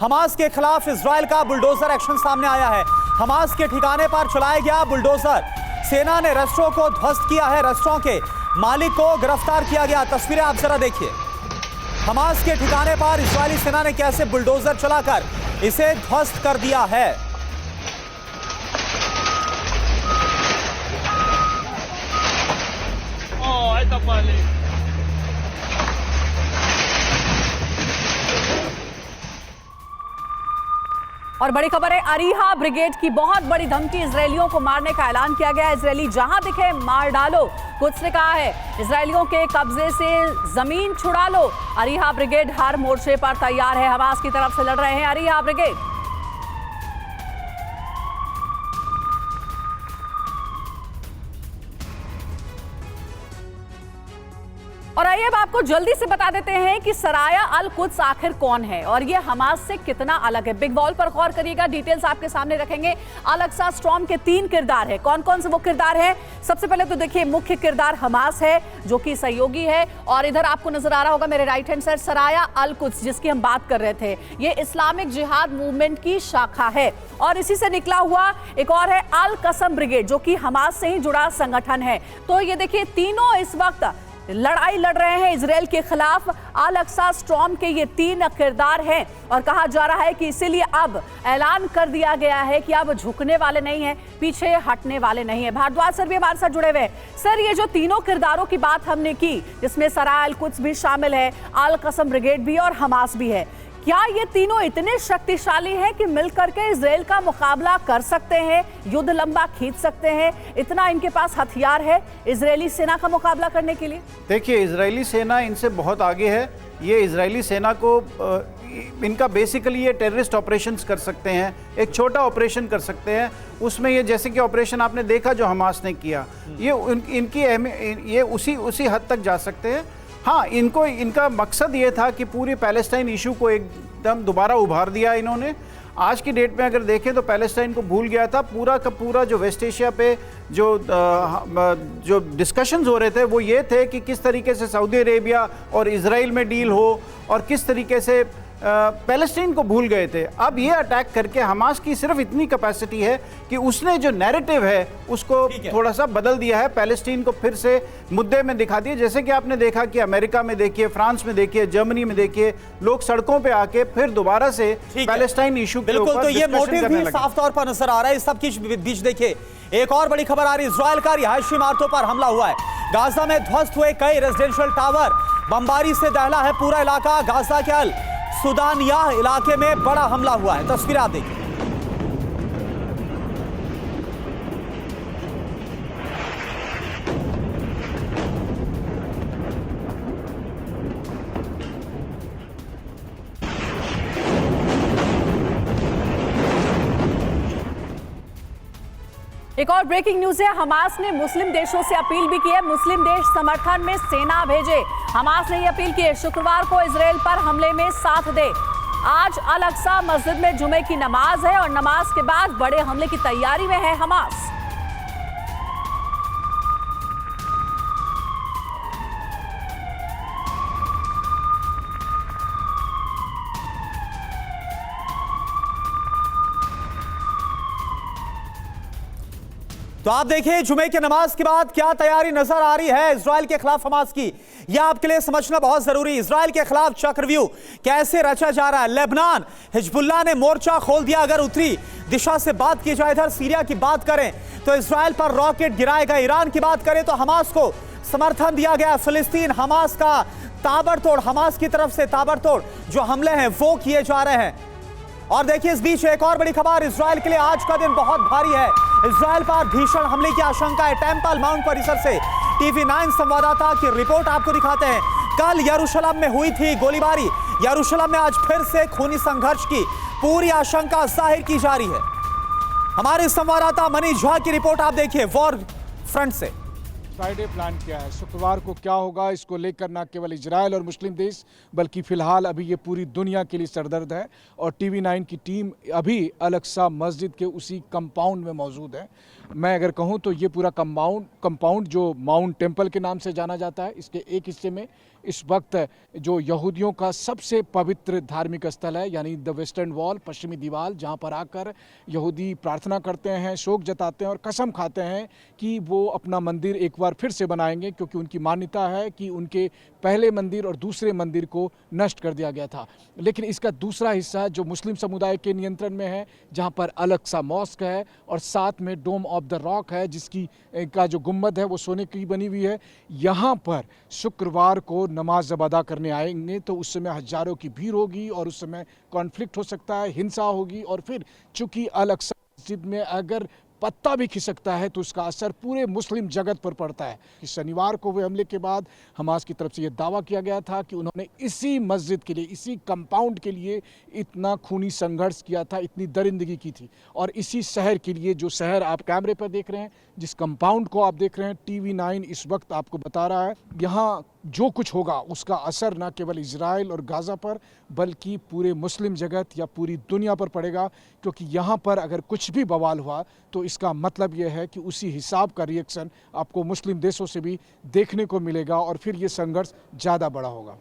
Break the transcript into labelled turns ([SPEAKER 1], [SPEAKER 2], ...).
[SPEAKER 1] Hamas के खिलाफ Israel का बुलडोजर एक्शन सामने आया है। हमास के ठिकाने पर चलाया गया बुलडोजर। सेना ने रेस्टोरेंट को ध्वस्त किया है। रेस्टोरेंट के मालिक को गिरफ्तार किया गया। तस्वीरें आप जरा देखिए। हमास के ठिकाने पर इजरायली सेना ने कैसे बुलडोजर चलाकर इसे ध्वस्त कर दिया है।
[SPEAKER 2] और बड़ी खबर है, अरीहा ब्रिगेड की बहुत बड़ी धमकी, इजरायलियों को मारने का ऐलान किया गया। इजरायली जहां दिखे मार डालो, कुछ ने कहा है। इजरायलियों के कब्जे से जमीन छुड़ा लो। अरीहा ब्रिगेड हर मोर्चे पर तैयार है। हमास की तरफ से लड़ रहे हैं अरीहा ब्रिगेड। और आइए अब आपको जल्दी से बता देते हैं कि सराया अल कुद्स आखिर कौन है और ये हमास से कितना अलग है। बिग वॉल पर गौर करिएगा, डिटेल्स आपके सामने रखेंगे। अल अक्सा स्टॉर्म के 3 किरदार है। कौन कौन से वो किरदार है? सबसे पहले तो देखिए, मुख्य किरदार हमास है जो कि सहयोगी है, और इधर आपको नजर आ रहा होगा मेरे राइट हैंड साइड सराया अल कुद्स, जिसकी हम बात कर रहे थे। ये इस्लामिक जिहाद मूवमेंट की शाखा है और इसी से निकला हुआ एक और है अल कसम ब्रिगेड, जो कि हमास से ही जुड़ा संगठन है। तो ये देखिए, तीनों इस वक्त लड़ाई लड़ रहे हैं इजराइल के खिलाफ। अल अक्सा स्टॉर्म के ये 3 किरदार हैं और कहा जा रहा है कि इसीलिए अब ऐलान कर दिया गया है कि अब झुकने वाले नहीं हैं, पीछे हटने वाले नहीं हैं। भारद्वाज सर भी हमारे साथ जुड़े हुए हैं। सर, ये जो तीनों किरदारों की बात हमने की, जिसमें सराया अल कुद्स भी शामिल है, अल कसम ब्रिगेड भी और हमास भी है, क्या ये तीनों इतने शक्तिशाली हैं कि मिलकर के इजराइल का मुकाबला कर सकते हैं, युद्ध लंबा खींच सकते हैं? इतना इनके पास हथियार है इजरायली सेना का मुकाबला करने के लिए?
[SPEAKER 3] देखिए, इजरायली सेना इनसे बहुत आगे है। ये इजरायली सेना को इनका बेसिकली ये टेररिस्ट ऑपरेशंस कर सकते हैं, एक छोटा ऑपरेशन कर सकते हैं। उसमें ये जैसे कि ऑपरेशन आपने देखा जो हमास ने किया, ये उसी हद तक जा सकते हैं। हाँ, इनका मकसद ये था कि पूरी पैलेस्टाइन इशू को एकदम दोबारा उभार दिया इन्होंने। आज की डेट में अगर देखें तो पैलेस्टाइन को भूल गया था। पूरा का पूरा जो वेस्ट एशिया पे जो डिस्कशंस हो रहे थे वो ये थे कि किस तरीके से सऊदी अरेबिया और इजराइल में डील हो और किस तरीके से पैलेस्टाइन को भूल गए थे। अब ये अटैक करके हमास की सिर्फ इतनी कैपेसिटी है कि उसने जो नैरेटिव है उसको थोड़ा सा बदल दिया है, पैलेस्टीन को फिर से मुद्दे में दिखा दिया। जैसे कि आपने देखा कि अमेरिका में देखिए, फ्रांस में देखिए, जर्मनी में देखिए, लोग सड़कों पे आके फिर दोबारा से पैलेस्टाइन इशू के ऊपर
[SPEAKER 1] तो ये मोटिव भी साफ तौर पर नजर आ रहा है। इस सब के बीच देखिए, एक और बड़ी खबर आ रही है। इजराइल का रिहायशी इमारतों पर हमला हुआ है। गाजा में ध्वस्त हुए कई रेजिडेंशियल टावर, बमबारी से दहला है पूरा इलाका। गाजा के अल सुदानिया इलाके में बड़ा हमला हुआ है। तस्वीर आप देखिए।
[SPEAKER 2] एक और ब्रेकिंग न्यूज है, हमास ने मुस्लिम देशों से अपील भी की है, मुस्लिम देश समर्थन में सेना भेजे। हमास ने यह अपील की है शुक्रवार को इजराइल पर हमले में साथ दे। आज अल अक्सा मस्जिद में जुमे की नमाज है और नमाज के बाद बड़े हमले की तैयारी में है हमास।
[SPEAKER 1] तो आप देखिए, जुमे की नमाज के बाद क्या तैयारी नजर आ रही है इजराइल के खिलाफ हमास की, यह आपके लिए समझना बहुत जरूरी। इजराइल के खिलाफ चक्रव्यूह कैसे रचा जा रहा है। लेबनान, हिजबुल्लाह ने मोर्चा खोल दिया। अगर उत्तरी दिशा से बात की जाए, इधर सीरिया की बात करें तो इजराइल पर रॉकेट गिराए गए। ईरान की बात करें तो हमास को समर्थन दिया गया। फिलिस्तीन, हमास का ताबड़तोड़, हमास की तरफ से ताबड़तोड़ जो हमले हैं वो किए जा रहे हैं। और देखिए, इस बीच एक और बड़ी खबर, इजराइल के लिए आज का दिन बहुत भारी है। इजराइल पर भीषण हमले की आशंका है। टेम्पल माउंट परिसर से TV9 संवाददाता की रिपोर्ट आपको दिखाते हैं। कल यरूशलेम में हुई थी गोलीबारी। यरूशलेम में आज फिर से खूनी संघर्ष की पूरी आशंका जाहिर की जा रही है। हमारे संवाददाता मनीष झा की रिपोर्ट आप देखिए वॉर फ्रंट से।
[SPEAKER 4] फ्राइडे प्लान किया है, शुक्रवार को क्या होगा इसको लेकर न केवल इजराइल और मुस्लिम देश बल्कि फिलहाल अभी ये पूरी दुनिया के लिए सरदर्द है। और TV9 की टीम अभी अल अक्सा मस्जिद के उसी कंपाउंड में मौजूद है। मैं अगर कहूँ तो ये पूरा कंपाउंड जो माउंट टेम्पल के नाम से जाना जाता है, इसके एक हिस्से में इस वक्त जो यहूदियों का सबसे पवित्र धार्मिक स्थल है, यानी द वेस्टर्न वॉल, पश्चिमी दीवार, जहां पर आकर यहूदी प्रार्थना करते हैं, शोक जताते हैं और कसम खाते हैं कि वो अपना मंदिर एक बार फिर से बनाएंगे, क्योंकि उनकी मान्यता है कि उनके पहले मंदिर और दूसरे मंदिर को नष्ट कर दिया गया था। लेकिन इसका दूसरा हिस्सा जो मुस्लिम समुदाय के नियंत्रण में है, जहां पर अल-अक्सा मॉस्क है और साथ में डोम ऑफ द रॉक है, जिसकी का जो गुम्बद है वो सोने की बनी हुई है, यहाँ पर शुक्रवार को नमाज जब अदा करने आएंगे तो उस समय हजारों की भीड़ होगी और उस समय कॉन्फ्लिक्ट हो सकता है, हिंसा होगी। और फिर चूंकि अल-अक्सा मस्जिद में अगर पत्ता भी खिसकता है तो उसका असर पूरे मुस्लिम जगत पर पड़ता है। कि शनिवार को हुए हमले के बाद हमास की तरफ से यह दावा किया गया था कि उन्होंने इसी मस्जिद के लिए, इसी कंपाउंड के लिए इतना खूनी संघर्ष किया था, इतनी दरिंदगी की थी। और इसी शहर के लिए, जो शहर आप कैमरे पर देख रहे हैं, जिस कंपाउंड को आप देख रहे हैं, TV9 इस वक्त आपको बता रहा है, यहाँ जो कुछ होगा उसका असर न केवल इजराइल और गाज़ा पर बल्कि पूरे मुस्लिम जगत या पूरी दुनिया पर पड़ेगा। क्योंकि यहाँ पर अगर कुछ भी बवाल हुआ तो इसका मतलब यह है कि उसी हिसाब का रिएक्शन आपको मुस्लिम देशों से भी देखने को मिलेगा और फिर ये संघर्ष ज़्यादा बड़ा होगा।